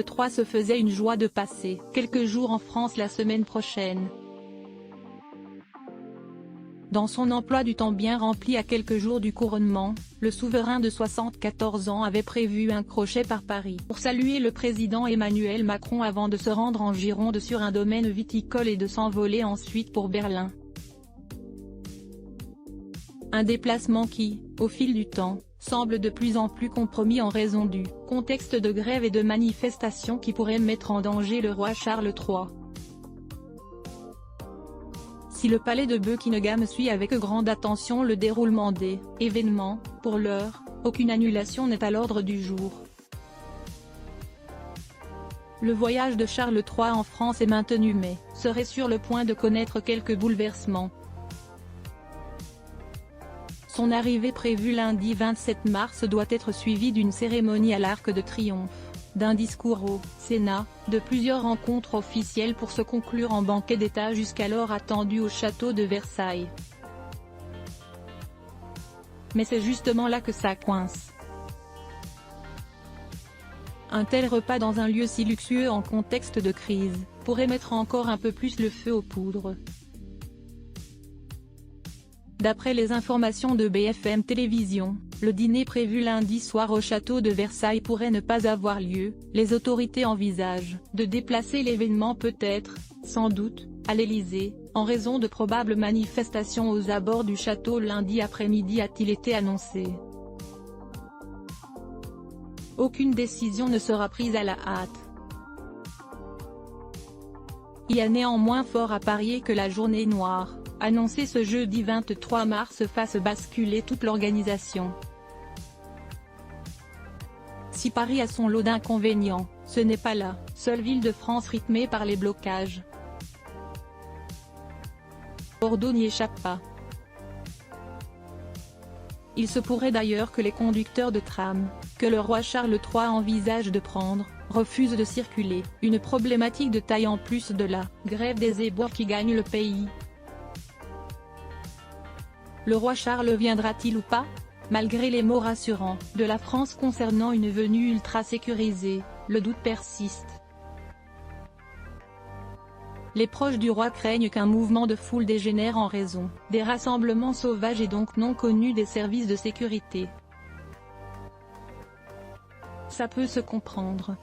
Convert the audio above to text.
III se faisait une joie de passer quelques jours en France la semaine prochaine. Dans son emploi du temps bien rempli à quelques jours du couronnement, le souverain de 74 ans avait prévu un crochet par Paris pour saluer le président Emmanuel Macron avant de se rendre en Gironde sur un domaine viticole et de s'envoler ensuite pour Berlin. Un déplacement qui, au fil du temps, semble de plus en plus compromis en raison du contexte de grève et de manifestations qui pourraient mettre en danger le roi Charles III. Si le palais de Buckingham suit avec grande attention le déroulement des événements, pour l'heure, aucune annulation n'est à l'ordre du jour. Le voyage de Charles III en France est maintenu mais serait sur le point de connaître quelques bouleversements. Son arrivée prévue lundi 27 mars doit être suivie d'une cérémonie à l'Arc de Triomphe, d'un discours au Sénat, de plusieurs rencontres officielles pour se conclure en banquet d'État jusqu'alors attendu au château de Versailles. Mais c'est justement là que ça coince. Un tel repas dans un lieu si luxueux en contexte de crise, pourrait mettre encore un peu plus le feu aux poudres. D'après les informations de BFM Télévision, le dîner prévu lundi soir au château de Versailles pourrait ne pas avoir lieu. Les autorités envisagent de déplacer l'événement peut-être, sans doute, à l'Élysée, en raison de probables manifestations aux abords du château lundi après-midi a-t-il été annoncé. Aucune décision ne sera prise à la hâte. Il y a néanmoins fort à parier que la journée noire, annoncée ce jeudi 23 mars fasse basculer toute l'organisation. Si Paris a son lot d'inconvénients, ce n'est pas la seule ville de France rythmée par les blocages. Bordeaux n'y échappe pas. Il se pourrait d'ailleurs que les conducteurs de tram, que le roi Charles III envisage de prendre, refusent de circuler, une problématique de taille en plus de la grève des éboueurs qui gagne le pays. Le roi Charles viendra-t-il ou pas? Malgré les mots rassurants de la France concernant une venue ultra sécurisée, le doute persiste. Les proches du roi craignent qu'un mouvement de foule dégénère en raison des rassemblements sauvages et donc non connus des services de sécurité. Ça peut se comprendre.